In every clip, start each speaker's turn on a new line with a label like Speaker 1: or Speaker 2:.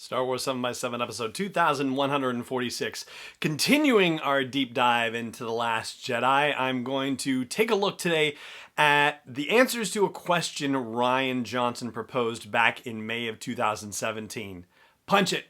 Speaker 1: Star Wars 7x7 episode 2146. Continuing our deep dive into The Last Jedi, I'm going to take a look today at the answers to a question Rian Johnson proposed back in May of 2017. Punch it!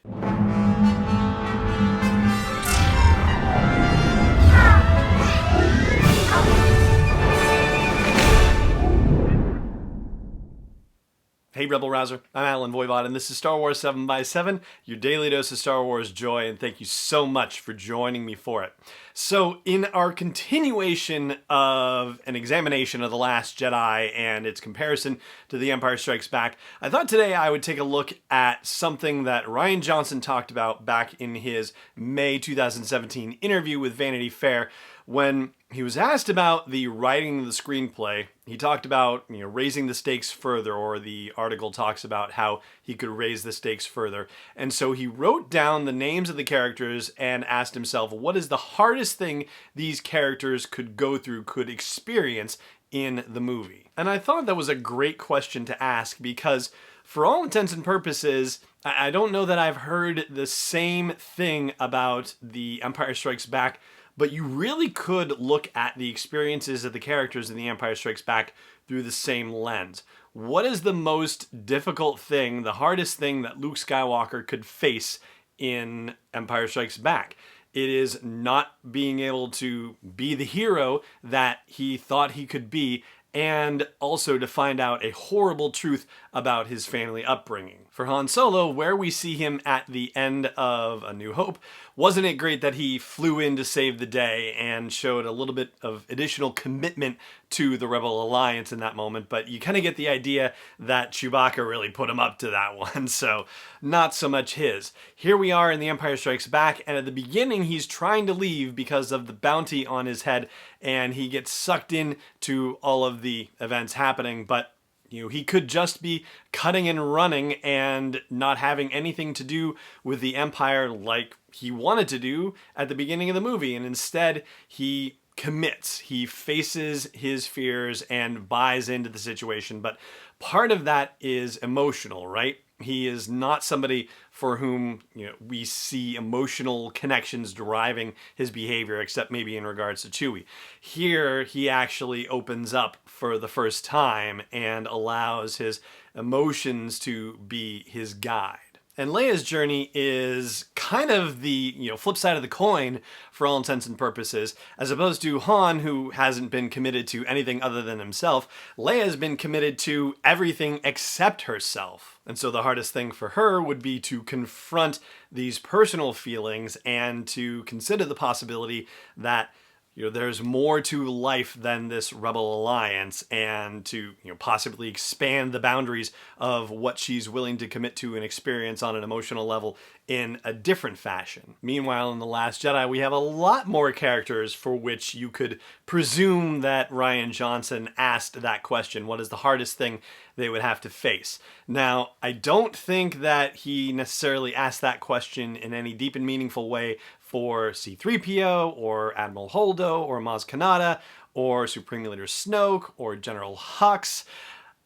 Speaker 1: Hey Rebel Rouser, I'm Alan Voivod, and this is Star Wars 7x7, your daily dose of Star Wars joy, and thank you so much for joining me for it. So, in our continuation of an examination of The Last Jedi and its comparison to The Empire Strikes Back, I thought today I would take a look at something that Rian Johnson talked about back in his May 2017 interview with Vanity Fair. When he was asked about the writing of the screenplay, he talked about, raising the stakes further, or the article talks about how he could raise the stakes further. And so he wrote down the names of the characters and asked himself, what is the hardest thing these characters could go through, could experience in the movie? And I thought that was a great question to ask because, for all intents and purposes, I don't know that I've heard the same thing about The Empire Strikes Back, but you really could look at the experiences of the characters in The Empire Strikes Back through the same lens. What is the most difficult thing, the hardest thing that Luke Skywalker could face in Empire Strikes Back? It is not being able to be the hero that he thought he could be, and also to find out a horrible truth about his family upbringing. For Han Solo, where we see him at the end of A New Hope, wasn't it great that he flew in to save the day and showed a little bit of additional commitment to the Rebel Alliance in that moment, but you kind of get the idea that Chewbacca really put him up to that one, so not so much his. Here we are in The Empire Strikes Back, and at the beginning he's trying to leave because of the bounty on his head, and he gets sucked in to all of the events happening, but he could just be cutting and running and not having anything to do with the Empire like he wanted to do at the beginning of the movie. And instead, he commits. He faces his fears and buys into the situation. But part of that is emotional, right? He is not somebody for whom we see emotional connections driving his behavior, except maybe in regards to Chewie. Here, he actually opens up for the first time and allows his emotions to be his guide. And Leia's journey is kind of the flip side of the coin for all intents and purposes. As opposed to Han, who hasn't been committed to anything other than himself, Leia's been committed to everything except herself. And so the hardest thing for her would be to confront these personal feelings and to consider the possibility that there's more to life than this Rebel Alliance, and to possibly expand the boundaries of what she's willing to commit to and experience on an emotional level in a different fashion. Meanwhile, in The Last Jedi, we have a lot more characters for which you could presume that Rian Johnson asked that question. What is the hardest thing they would have to face? Now, I don't think that he necessarily asked that question in any deep and meaningful way for C-3PO, or Admiral Holdo, or Maz Kanata, or Supreme Leader Snoke, or General Hux,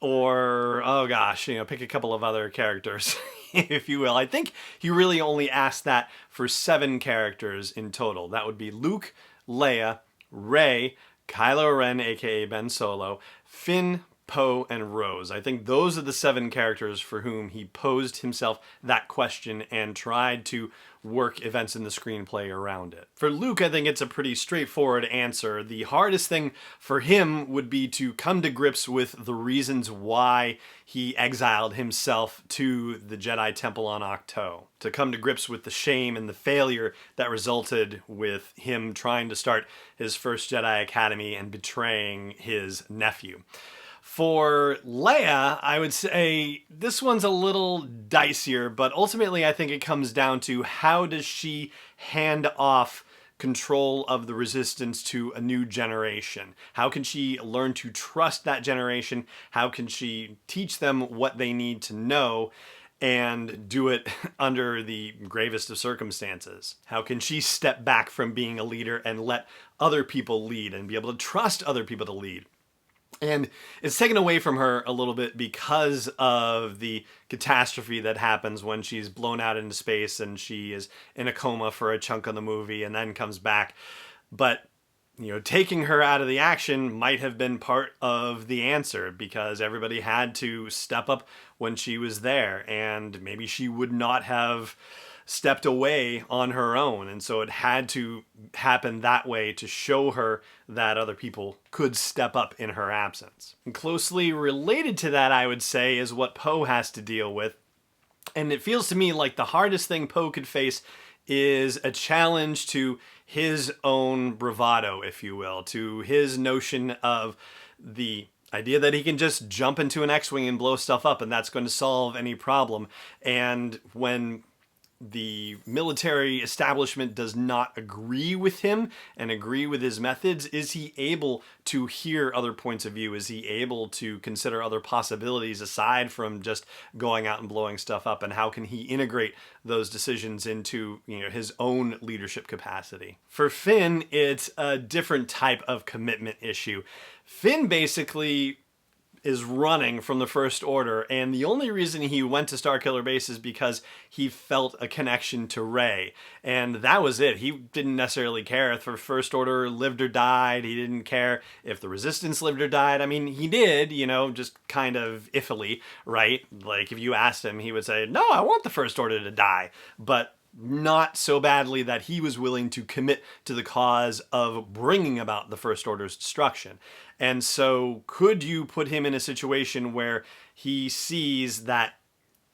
Speaker 1: or, pick a couple of other characters, if you will. I think he really only asked that for 7 characters in total. That would be Luke, Leia, Rey, Kylo Ren, aka Ben Solo, Finn, Poe, and Rose. I think those are the 7 characters for whom he posed himself that question and tried to work events in the screenplay around it. For Luke, I think it's a pretty straightforward answer. The hardest thing for him would be to come to grips with the reasons why he exiled himself to the Jedi Temple on Ahch-To. To come to grips with the shame and the failure that resulted with him trying to start his first Jedi Academy and betraying his nephew. For Leia, I would say this one's a little dicier, but ultimately I think it comes down to how does she hand off control of the Resistance to a new generation? How can she learn to trust that generation? How can she teach them what they need to know and do it under the gravest of circumstances? How can she step back from being a leader and let other people lead and be able to trust other people to lead? And it's taken away from her a little bit because of the catastrophe that happens when she's blown out into space and she is in a coma for a chunk of the movie and then comes back. But taking her out of the action might have been part of the answer, because everybody had to step up when she was there, and maybe she would not have stepped away on her own. And so it had to happen that way to show her that other people could step up in her absence. And closely related to that, I would say, is what Poe has to deal with. And it feels to me like the hardest thing Poe could face is a challenge to his own bravado, if you will, to his notion of the idea that he can just jump into an X-Wing and blow stuff up and that's going to solve any problem. And when the military establishment does not agree with him and agree with his methods, is he able to hear other points of view? Is he able to consider other possibilities aside from just going out and blowing stuff up? And how can he integrate those decisions into his own leadership capacity? For Finn, it's a different type of commitment issue. Finn basically is running from the First Order, and the only reason he went to Starkiller Base is because he felt a connection to Rey, and that was it. He didn't necessarily care if the First Order lived or died. He didn't care if the Resistance lived or died. I mean, he did, just kind of iffily, right? Like, if you asked him, he would say, no, I want the First Order to die, but not so badly that he was willing to commit to the cause of bringing about the First Order's destruction. And so could you put him in a situation where he sees that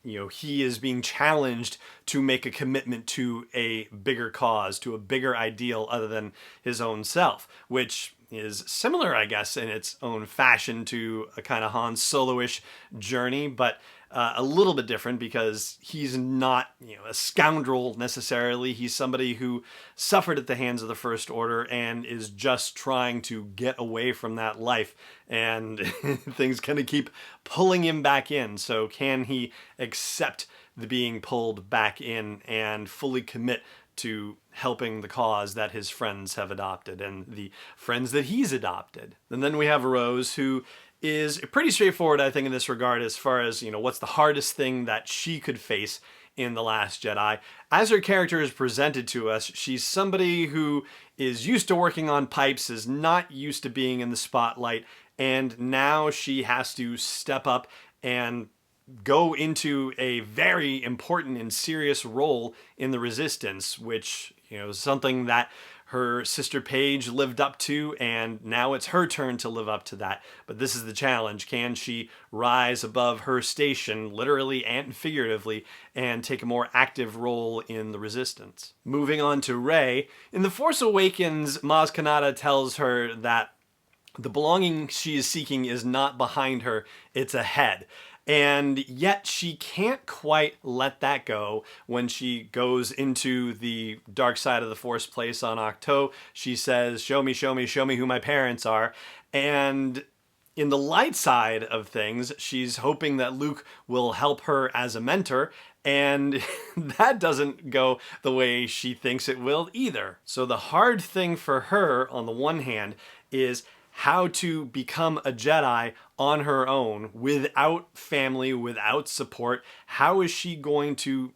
Speaker 1: he is being challenged to make a commitment to a bigger cause, to a bigger ideal other than his own self, which is similar, I guess, in its own fashion to a kind of Han Solo-ish journey, but a little bit different because he's not, a scoundrel necessarily. He's somebody who suffered at the hands of the First Order and is just trying to get away from that life. And things kind of keep pulling him back in. So can he accept the being pulled back in and fully commit to helping the cause that his friends have adopted and the friends that he's adopted? And then we have Rose, who is pretty straightforward, I think, in this regard as far as, what's the hardest thing that she could face in The Last Jedi. As her character is presented to us, she's somebody who is used to working on pipes, is not used to being in the spotlight, and now she has to step up and go into a very important and serious role in the Resistance, which, is something that her sister Paige lived up to, and now it's her turn to live up to that. But this is the challenge. Can she rise above her station, literally and figuratively, and take a more active role in the Resistance? Moving on to Rey. In The Force Awakens, Maz Kanata tells her that the belonging she is seeking is not behind her, it's ahead. And yet she can't quite let that go when she goes into the dark side of the Force place on Ahch-To. She says, show me who my parents are. And in the light side of things, she's hoping that Luke will help her as a mentor, and that doesn't go the way she thinks it will either. So the hard thing for her, on the one hand, is how to become a Jedi on her own without family, without support. How is she going to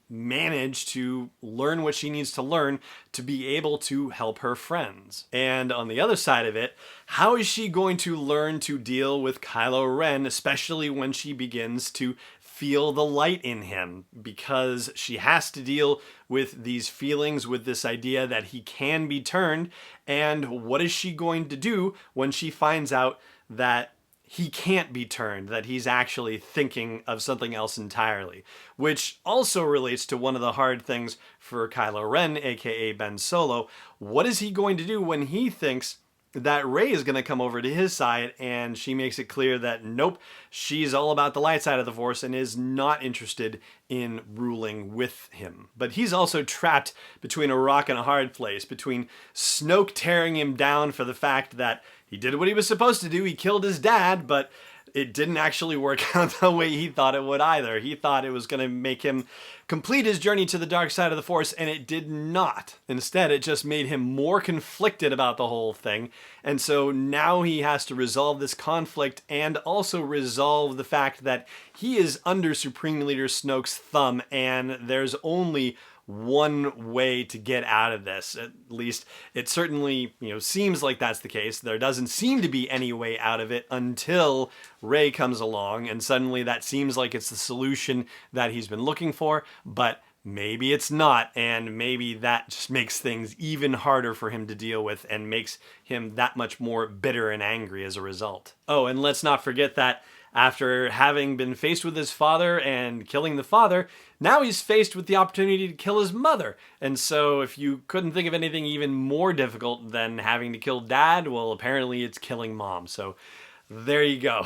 Speaker 1: manage to learn what she needs to learn to be able to help her friends? And on the other side of it, how is she going to learn to deal with Kylo Ren, especially when she begins to feel the light in him? Because she has to deal with these feelings, with this idea that he can be turned. And what is she going to do when she finds out that he can't be turned, that he's actually thinking of something else entirely? Which also relates to one of the hard things for Kylo Ren, aka Ben Solo. What is he going to do when he thinks that Rey is going to come over to his side, and she makes it clear that nope, she's all about the light side of the Force and is not interested in ruling with him? But he's also trapped between a rock and a hard place, between Snoke tearing him down for the fact that he did what he was supposed to do, he killed his dad, but it didn't actually work out the way he thought it would either. He thought it was going to make him complete his journey to the dark side of the Force, and it did not. Instead, it just made him more conflicted about the whole thing. And so now he has to resolve this conflict and also resolve the fact that he is under Supreme Leader Snoke's thumb, and there's only one way to get out of this. At least it certainly, seems like that's the case. There doesn't seem to be any way out of it until Rey comes along, and suddenly that seems like it's the solution that he's been looking for, but maybe it's not, and maybe that just makes things even harder for him to deal with and makes him that much more bitter and angry as a result. Oh, and let's not forget that after having been faced with his father and killing the father, now he's faced with the opportunity to kill his mother. And so if you couldn't think of anything even more difficult than having to kill dad, well, apparently it's killing mom. So there you go.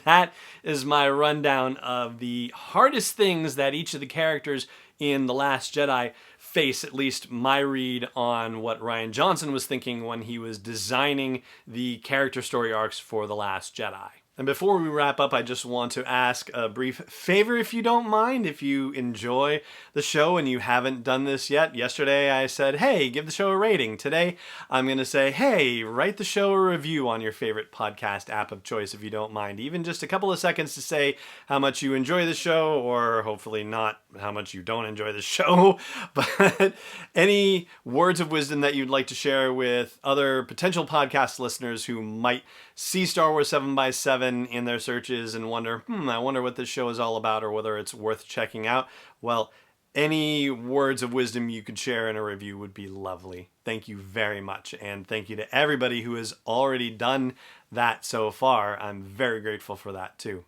Speaker 1: That is my rundown of the hardest things that each of the characters in The Last Jedi face, at least my read on what Rian Johnson was thinking when he was designing the character story arcs for The Last Jedi. And before we wrap up, I just want to ask a brief favor, if you don't mind. If you enjoy the show and you haven't done this yet, yesterday I said, hey, give the show a rating. Today I'm going to say, hey, write the show a review on your favorite podcast app of choice, if you don't mind. Even just a couple of seconds to say how much you enjoy the show, or hopefully not how much you don't enjoy the show. But any words of wisdom that you'd like to share with other potential podcast listeners who might see Star Wars 7x7 in their searches and wonder, I wonder what this show is all about, or whether it's worth checking out. Well, any words of wisdom you could share in a review would be lovely. Thank you very much. And thank you to everybody who has already done that so far. I'm very grateful for that too.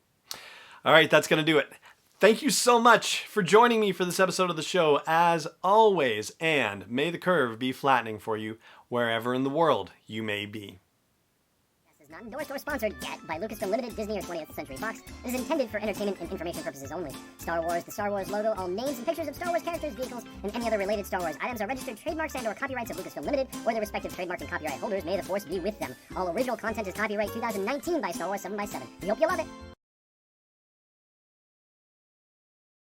Speaker 1: All right, that's going to do it. Thank you so much for joining me for this episode of the show, as always, and may the curve be flattening for you wherever in the world you may be.
Speaker 2: Not endorsed or sponsored yet by Lucasfilm Limited, Disney, or 20th Century Fox. It is intended for entertainment and information purposes only. Star Wars, the Star Wars logo, all names and pictures of Star Wars characters, vehicles, and any other related Star Wars items are registered trademarks and/or copyrights of Lucasfilm Limited or their respective trademark and copyright holders. May the Force be with them. All original content is copyright 2019 by Star Wars 7x7. We hope you love it.